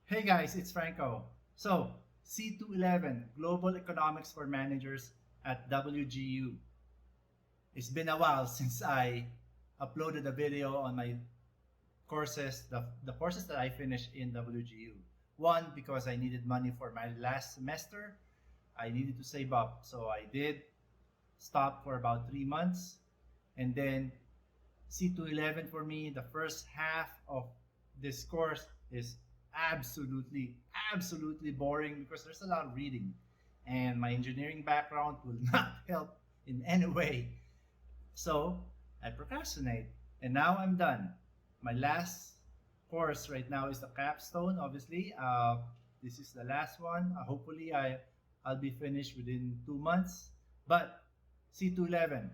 Hey guys, it's Franco. So, C211, Global Economics for Managers at WGU. It's been a while since I uploaded a video on my courses, the courses that I finished in WGU. One, because I needed money for my last semester. I needed to save up. So I did stop for about 3 months. And then C211 for me, the first half of this course is absolutely boring because there's a lot of reading. And my engineering background will not help in any way. So I procrastinate. And now I'm done. My last course right now is the capstone, obviously. This is the last one. I'll be finished within 2 months. But C211,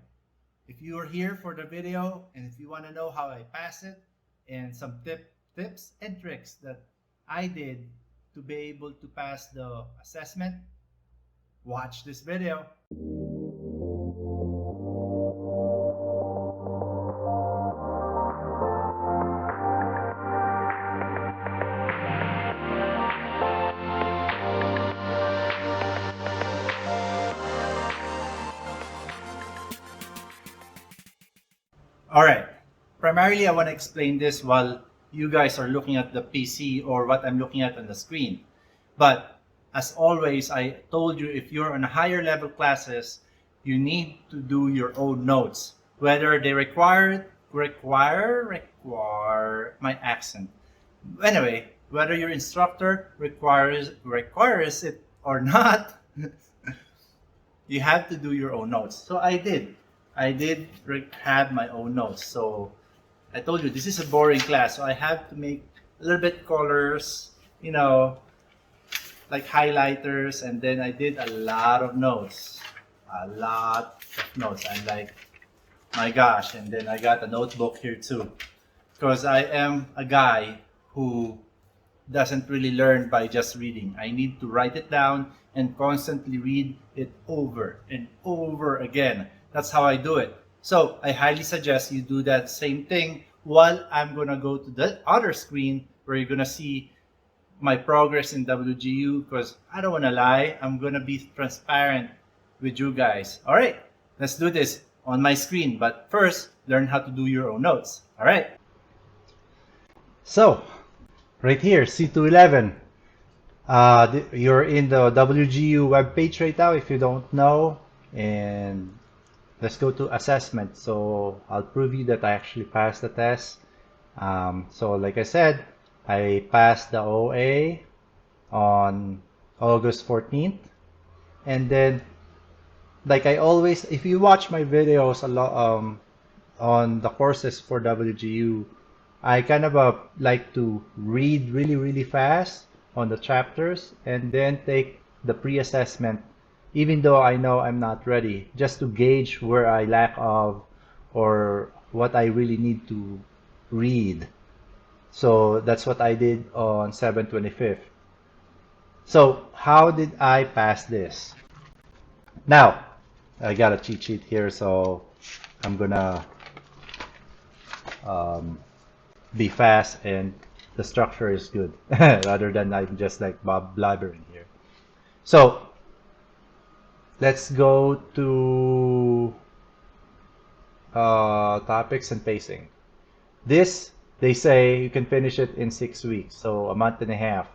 if you are here for the video and if you want to know how I pass it and some tips and tricks that I did to be able to pass the assessment, watch this video. All right. Primarily, I want to explain this while you guys are looking at the PC or what I'm looking at on the screen. But as always, I told you if you're on higher level classes, you need to do your own notes, whether they require my accent. Anyway, whether your instructor requires it or not, you have to do your own notes. So I did. Have my own notes. So I told you this is a boring class, so I have to make a little bit colors, like highlighters, and then I did a lot of notes. I'm like, my gosh, and then I got a notebook here too. Because I am a guy who doesn't really learn by just reading. I need to write it down and constantly read it over and over again. That's how I do it. So I highly suggest you do that same thing while I'm gonna go to the other screen where you're gonna see my progress in WGU, because I don't wanna lie, I'm gonna be transparent with you guys. All right, let's do this on my screen. But first, learn how to do your own notes. All right. So right here, C211. You're in the WGU webpage right now if you don't know, and let's go to assessment. So I'll prove you that I actually passed the test. So like I said, I passed the OA on August 14th. And then, like I always, if you watch my videos a lot on the courses for WGU, I kind of like to read really fast on the chapters and then take the pre-assessment, even though I know I'm not ready, just to gauge where I lack of or what I really need to read. So that's what I did on 7/25. So how did I pass this? Now, I got a cheat sheet here, so I'm gonna be fast and the structure is good rather than I'm just like blabbering here. So let's go to topics and pacing. This, they say you can finish it in 6 weeks, so a month and a half.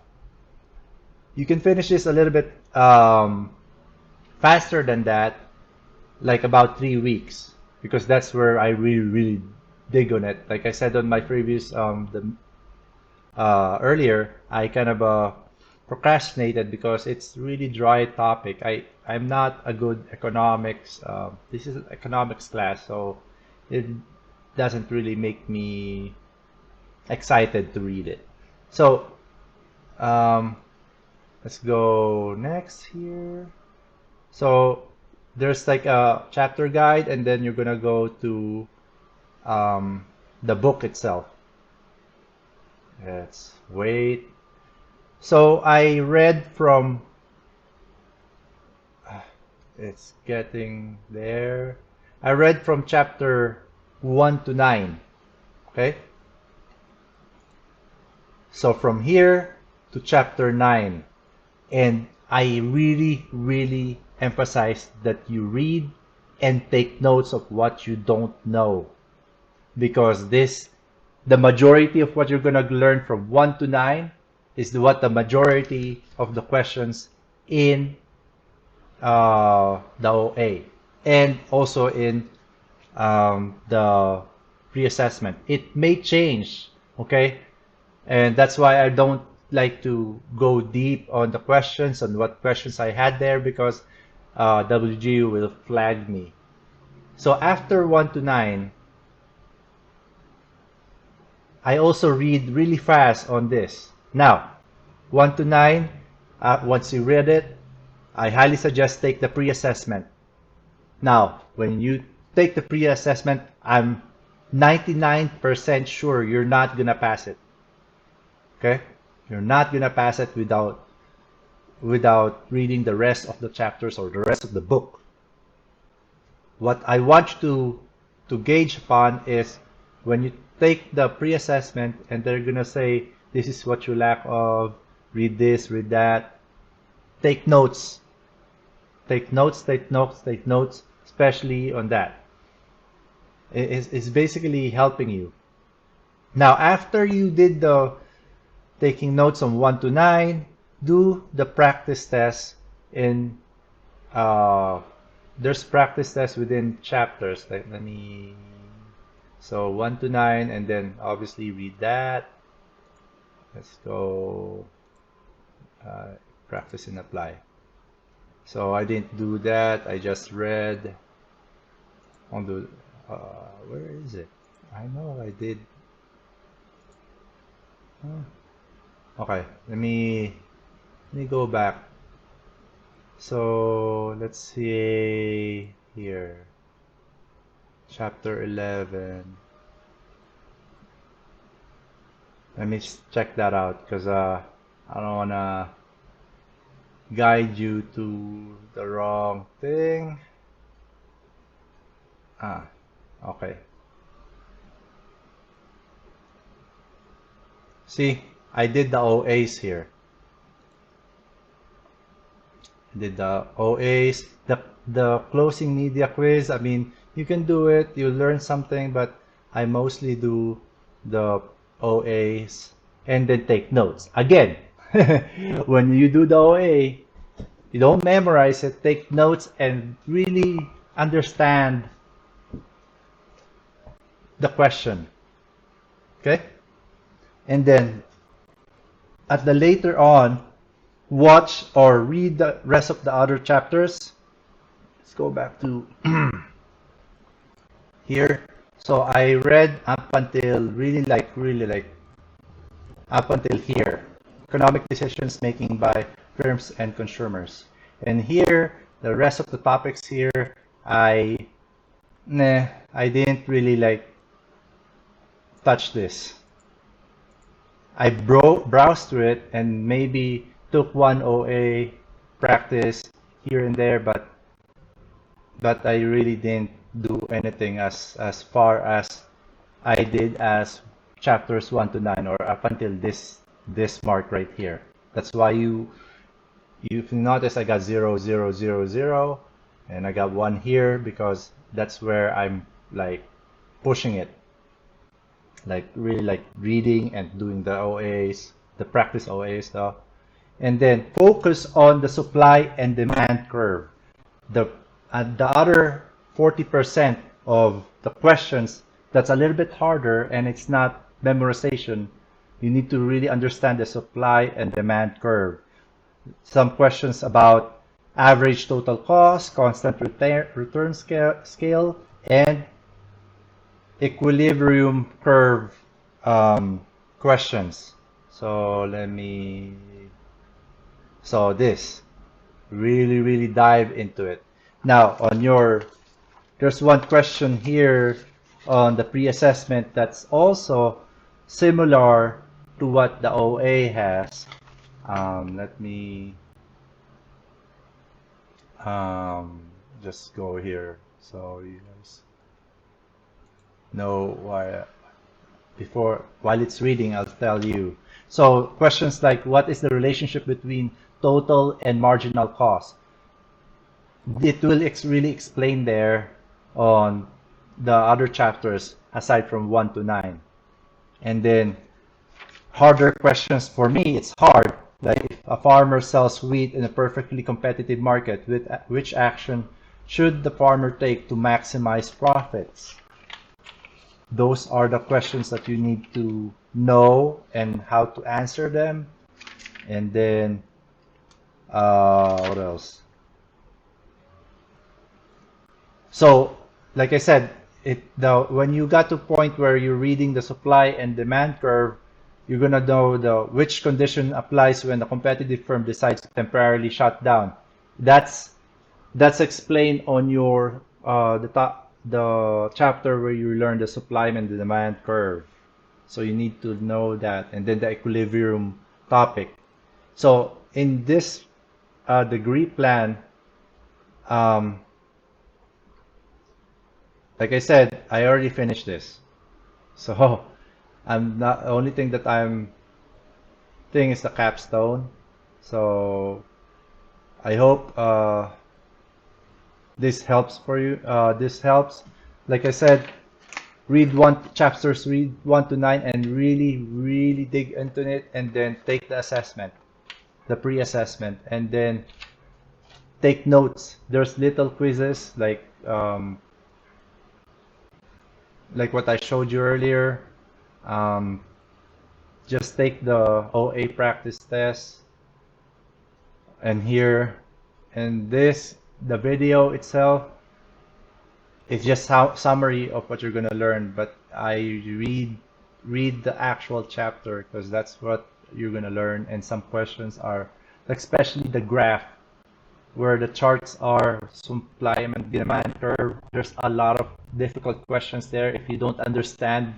You can finish this a little bit faster than that, like about 3 weeks, because that's where I really dig on it. Like I said on my previous earlier, I kind of procrastinated because it's really dry topic. I'm not a good economics. This is an economics class, so it doesn't really make me excited to read it. So let's go next here. So there's like a chapter guide, and then you're gonna go to the book itself. Let's wait. So I read from, it's getting there. I read from chapter 1 to 9. Okay. So from here, to chapter 9. And I really emphasize that you read and take notes of what you don't know, because the majority of what you're going to learn from 1 to 9 is what the majority of the questions in the OA and also in the pre-assessment. It may change, okay? And that's why I don't like to go deep on the questions, on what questions I had there, because WGU will flag me. So after 1 to 9, I also read really fast on this. Now, 1 to 9, once you read it, I highly suggest take the pre-assessment. Now, when you take the pre-assessment, I'm 99% sure you're not going to pass it. Okay? You're not going to pass it without reading the rest of the chapters or the rest of the book. What I want you to gauge upon is when you take the pre-assessment and they're going to say, this is what you lack of, read this, read that, take notes. Take notes, take notes, take notes, especially on that. It's basically helping you. Now, after you did the taking notes on 1 to 9, do the practice test in, there's practice tests within chapters. Let me, so 1 to 9, and then obviously read that. Let's go practice and apply. So I didn't do that. I just read on the, where is it? I know I did. Okay, let me go back. So let's see here. Chapter 11. Let me check that out, because I don't want to guide you to the wrong thing. Okay. See, I did the OAs here. I did the OAs, the closing media quiz. I mean, you can do it, you learn something, but I mostly do the OAs and then take notes. Again, when you do the OA, you don't memorize it, take notes and really understand the question. Okay? And then at the later on, watch or read the rest of the other chapters. Let's go back to here. So I read up until really like up until here. Economic decisions making by firms and consumers. And here, the rest of the topics here, I didn't really like touch this. I browsed through it and maybe took one OA practice here and there, but I really didn't do anything as far as I did as chapters 1 to 9 or up until this mark right here. That's why you notice I got 0, 0, 0, 0, and I got 1 here, because that's where I'm like pushing it, like really like reading and doing the OAs, the practice OA stuff. And then focus on the supply and demand curve. The other 40% of the questions, that's a little bit harder and it's not memorization. You need to really understand the supply and demand curve. Some questions about average total cost, constant return scale, and equilibrium curve questions. So this, really dive into it. Now there's one question here on the pre-assessment that's also similar to what the OA has. Let me just go here so you guys know why. While it's reading, I'll tell you. So questions like, what is the relationship between total and marginal cost? It will really explain there on the other chapters aside from 1 to 9. And then harder questions for me, it's hard. Like if a farmer sells wheat in a perfectly competitive market, which action should the farmer take to maximize profits? Those are the questions that you need to know and how to answer them. And then, what else? So, like I said, when you got to a point where you're reading the supply and demand curve, you're gonna know which condition applies when a competitive firm decides to temporarily shut down. That's explained on your the chapter where you learn the supply and the demand curve. So you need to know that, and then the equilibrium topic. So in this degree plan, um, like I said, I already finished this. So I'm not, the only thing that I'm thing is the capstone. So I hope this helps for you. This helps. Like I said, read chapters, read 1 to 9, and really dig into it, and then take the assessment, the pre-assessment, and then take notes. There's little quizzes like what I showed you earlier. Um, just take the OA practice test, and here, and the video itself is just summary of what you're gonna learn. But I read the actual chapter because that's what you're gonna learn. And some questions are, especially the graph where the charts are, supply and demand curve. There's a lot of difficult questions there. If you don't understand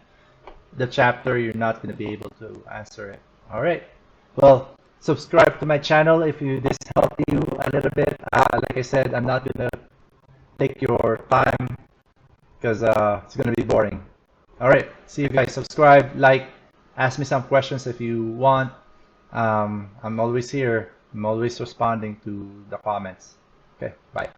the chapter, you're not going to be able to answer it. All right. Well, subscribe to my channel if this helped you a little bit. Like I said, I'm not going to take your time because it's going to be boring. All right. See you guys. Subscribe, like, ask me some questions if you want. I'm always here. I'm always responding to the comments. Okay. Bye.